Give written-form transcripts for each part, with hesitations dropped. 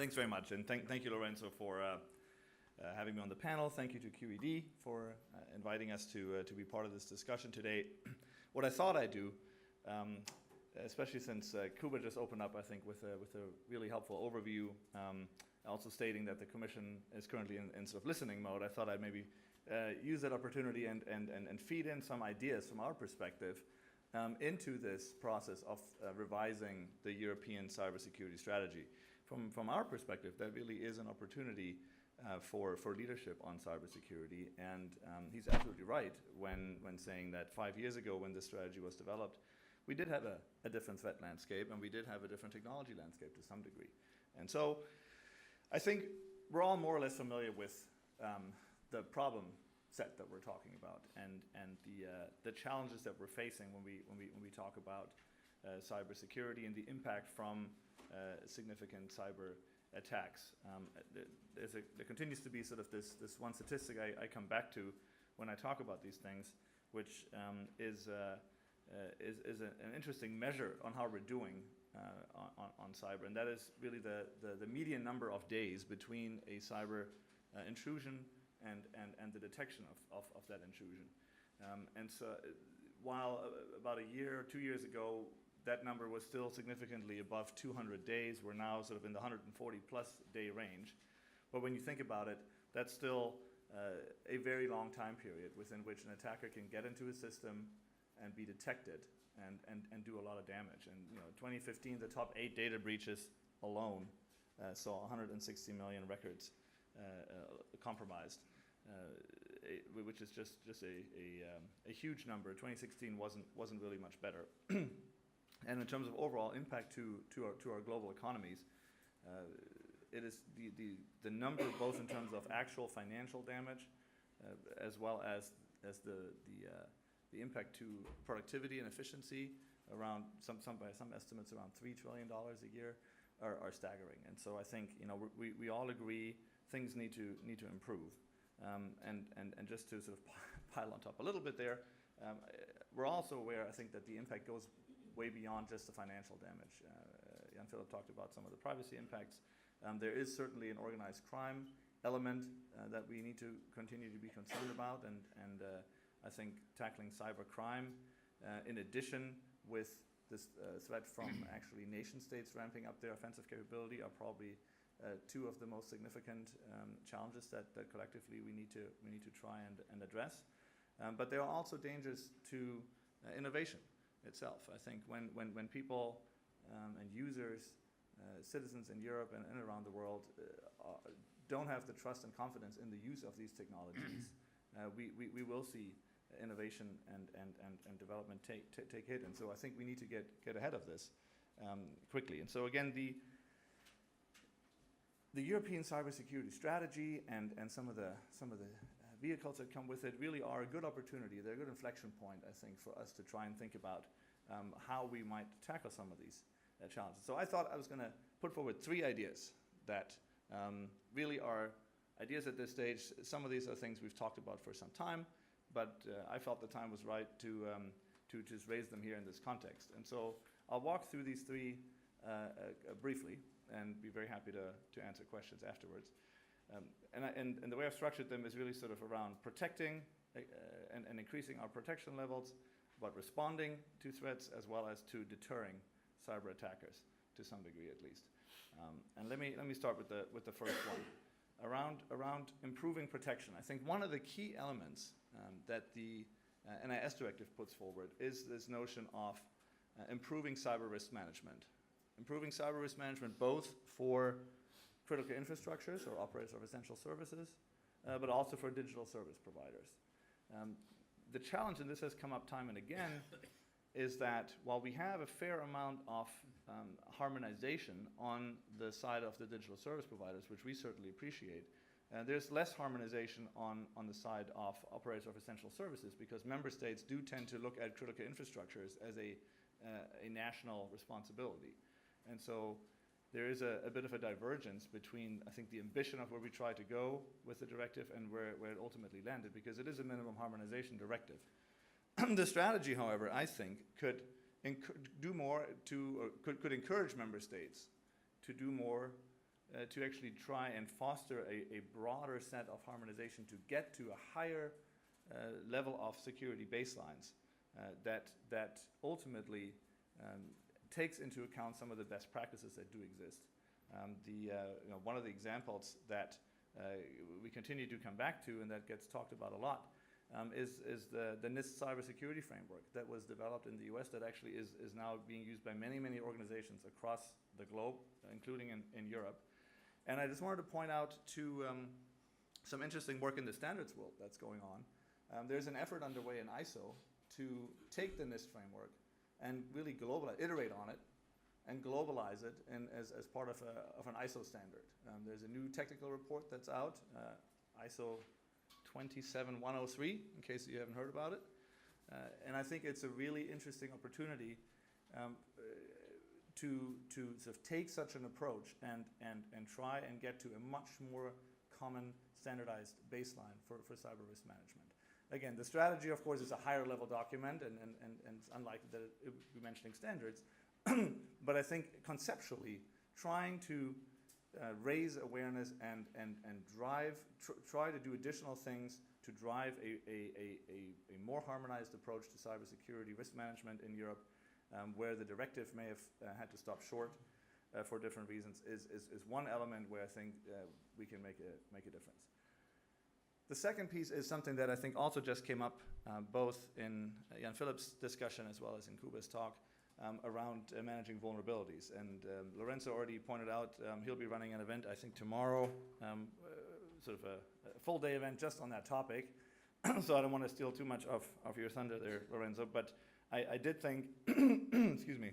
Thanks very much, and thank you, Lorenzo, for having me on the panel. Thank you to QED for inviting us to be part of this discussion today. What I thought I'd do, especially since Kuba just opened up, I think, with a really helpful overview, also stating that the Commission is currently in sort of listening mode, I thought I'd maybe use that opportunity and feed in some ideas from our perspective into this process of revising the European cybersecurity strategy. From our perspective, that really is an opportunity for leadership on cybersecurity, and he's absolutely right when saying that 5 years ago, when this strategy was developed, we did have a different threat landscape, and we did have a different technology landscape to some degree. And so I think we're all more or less familiar with the problem set that we're talking about, and the challenges that we're facing when we talk about cybersecurity and the impact from significant cyber attacks. There continues to be sort of this one statistic I come back to when I talk about these things, which is an interesting measure on how we're doing on cyber, and that is really the median number of days between a cyber intrusion and the detection of that intrusion. And so while about a year or 2 years ago, that number was still significantly above 200 days, we're now sort of in the 140 plus day range. But when you think about it, that's still a very long time period within which an attacker can get into a system and be detected and do a lot of damage. And 2015, the top 8 data breaches alone saw 160 million records compromised, which is just a huge number. 2016 wasn't really much better. And in terms of overall impact to our global economies, it is the number both in terms of actual financial damage as well as the impact to productivity and efficiency around by some estimates around $3 trillion a year are staggering. And so I think we all agree things need to improve. And just to sort of pile on top a little bit there, we're also aware, I think, that the impact goes way beyond just the financial damage. Jan Philip talked about some of the privacy impacts. There is certainly an organized crime element that we need to continue to be concerned about, and I think tackling cyber crime, in addition with this threat from actually nation states ramping up their offensive capability, are probably two of the most significant challenges that collectively we need to try and address. But there are also dangers to innovation itself. I think when people and users, citizens in Europe and around the world don't have the trust and confidence in the use of these technologies, we will see innovation and development take hit. And so I think we need to get ahead of this quickly. And so again, the European cybersecurity strategy and some of the vehicles that come with it really are a good opportunity. They're a good inflection point, I think, for us to try and think about how we might tackle some of these challenges. So I thought I was going to put forward 3 ideas that really are ideas at this stage. Some of these are things we've talked about for some time, but I felt the time was right to just raise them here in this context. And so I'll walk through these 3 briefly and be very happy to answer questions afterwards. And the way I've structured them is really sort of around protecting and increasing our protection levels, but responding to threats as well as to deterring cyber attackers to some degree at least. And let me start with the first one around improving protection. I think one of the key elements that the NIS directive puts forward is this notion of improving cyber risk management. Improving cyber risk management both for critical infrastructures or operators of essential services, but also for digital service providers. The challenge, and this has come up time and again, is that while we have a fair amount of harmonization on the side of the digital service providers, which we certainly appreciate, there's less harmonization on the side of operators of essential services, because member states do tend to look at critical infrastructures as a national responsibility. And so there is a bit of a divergence between, I think, the ambition of where we try to go with the directive and where it ultimately landed, because it is a minimum harmonization directive. The strategy, however, I think could do more to, or could encourage member states to do more to actually try and foster a broader set of harmonization to get to a higher level of security baselines that ultimately takes into account some of the best practices that do exist. One of the examples that we continue to come back to and that gets talked about a lot is the Nist Cybersecurity framework that was developed in the US that actually is now being used by many, many organizations across the globe, including in Europe. And I just wanted to point out to some interesting work in the standards world that's going on. There's an effort underway in ISO to take the Nist framework and really iterate on it and globalize it as part of an ISO standard. There's a new technical report that's out, ISO 27103, in case you haven't heard about it. And I think it's a really interesting opportunity to sort of take such an approach and try and get to a much more common standardized baseline for cyber risk management. Again, the strategy, of course, is a higher level document and it's unlikely that it would be mentioning standards. But I think conceptually, trying to raise awareness and try to do additional things to drive a more harmonized approach to cybersecurity risk management in Europe, where the directive may have had to stop short for different reasons, is one element where I think we can make a difference. The second piece is something that I think also just came up both in Jan Philipp's discussion as well as in Kuba's talk around managing vulnerabilities. And Lorenzo already pointed out he'll be running an event, I think tomorrow, sort of a full day event just on that topic. So I don't want to steal too much of your thunder there, Lorenzo, but I did think, excuse me,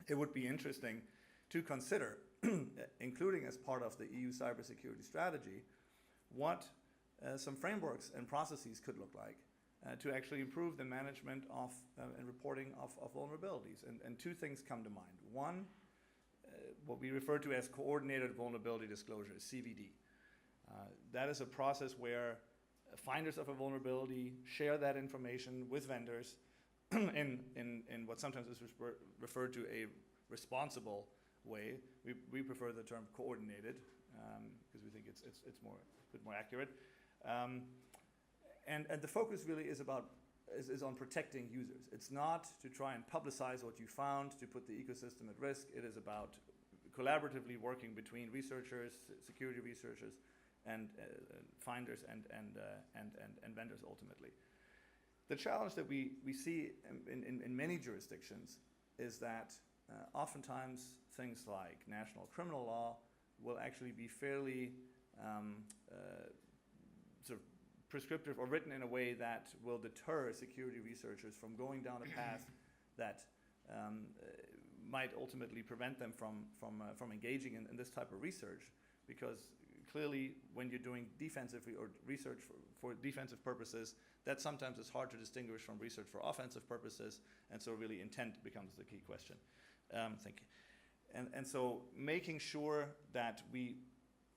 it would be interesting to consider, including as part of the EU cybersecurity strategy, what some frameworks and processes could look like to actually improve the management of and reporting of vulnerabilities. And two things come to mind. One, what we refer to as coordinated vulnerability disclosure, CVD. That is a process where finders of a vulnerability share that information with vendors in what sometimes is referred to a responsible way. We prefer the term coordinated because we think it's a bit more accurate. And the focus really is on protecting users. It's not to try and publicize what you found to put the ecosystem at risk. It is about collaboratively working between researchers, security researchers, and finders and vendors ultimately. The challenge that we see in many jurisdictions is that oftentimes things like national criminal law will actually be fairly sort of prescriptive or written in a way that will deter security researchers from going down a path that might ultimately prevent them from engaging in this type of research, because clearly when you're doing defensively or research for defensive purposes, that sometimes is hard to distinguish from research for offensive purposes, and so really intent becomes the key question. Thank you. And so making sure that we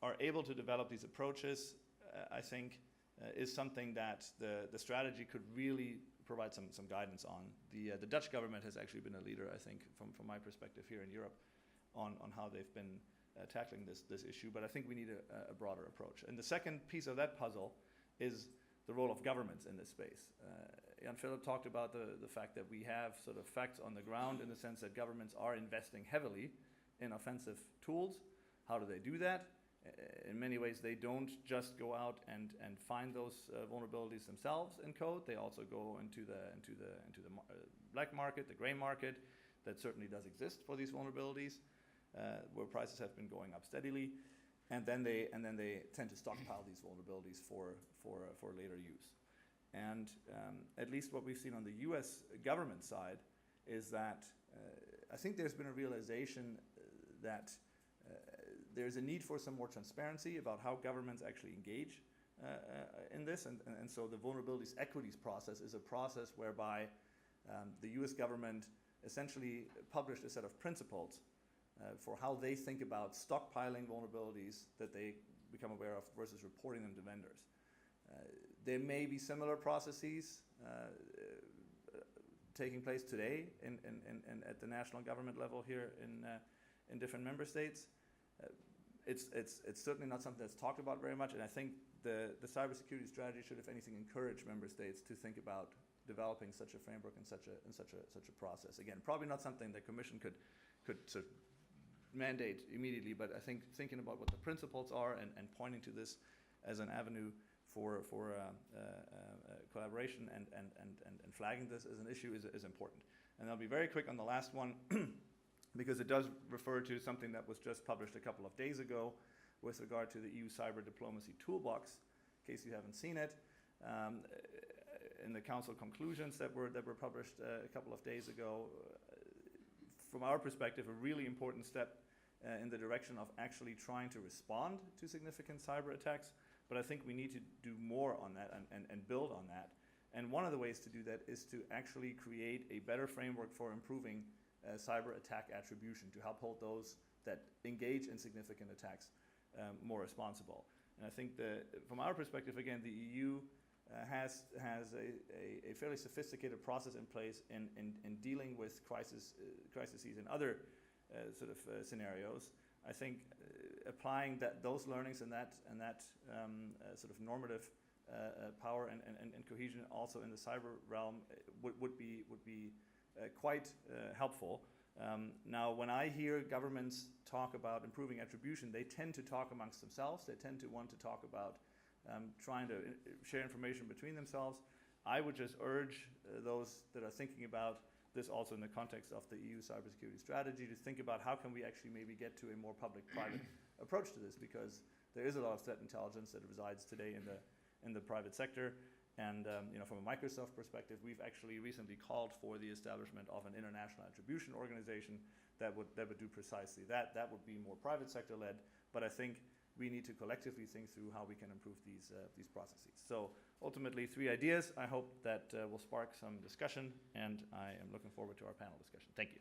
are able to develop these approaches, I think, is something that the strategy could really provide some guidance on. The Dutch government has actually been a leader, I think, from my perspective here in Europe, on how they've been tackling this issue, but I think we need a broader approach. And the second piece of that puzzle is the role of governments in this space. Jan Philipp talked about the fact that we have sort of facts on the ground in the sense that governments are investing heavily in offensive tools. How do they do that? In many ways, they don't just go out and find those vulnerabilities themselves in code. They also go into the black market, the gray market, that certainly does exist for these vulnerabilities, where prices have been going up steadily, and then they tend to stockpile these vulnerabilities for later use. And at least what we've seen on the U.S. government side is that I think there's been a realization that there's a need for some more transparency about how governments actually engage in this, and so the vulnerabilities equities process is a process whereby the US government essentially published a set of principles for how they think about stockpiling vulnerabilities that they become aware of versus reporting them to vendors. There may be similar processes taking place today at the national government level here in different member states. it's certainly not something that's talked about very much, and I think the cybersecurity strategy should, if anything, encourage member states to think about developing such a framework and such a process. Again, probably not something the Commission could sort of mandate immediately, but I think thinking about what the principles are and pointing to this as an avenue for collaboration and flagging this as an issue is important. And I'll be very quick on the last one because it does refer to something that was just published a couple of days ago with regard to the EU Cyber Diplomacy Toolbox, in case you haven't seen it. In the Council conclusions that were published a couple of days ago, from our perspective, a really important step in the direction of actually trying to respond to significant cyber attacks. But I think we need to do more on that and build on that. And one of the ways to do that is to actually create a better framework for improving cyber attack attribution to help hold those that engage in significant attacks more responsible. And I think from our perspective, again, the EU has a fairly sophisticated process in place in dealing with crises in other scenarios. I think applying those learnings and that sort of normative power and cohesion also in the cyber realm would be quite helpful. Now, when I hear governments talk about improving attribution, they tend to talk amongst themselves. They tend to want to talk about trying to share information between themselves. I would just urge those that are thinking about this also in the context of the EU cybersecurity strategy to think about how can we actually maybe get to a more public-private approach to this, because there is a lot of threat intelligence that resides today in the private sector. And from a Microsoft perspective, we've actually recently called for the establishment of an international attribution organization that would do precisely that. That would be more private sector led, but I think we need to collectively think through how we can improve these processes. So ultimately, 3 ideas. I hope that will spark some discussion, and I am looking forward to our panel discussion. Thank you.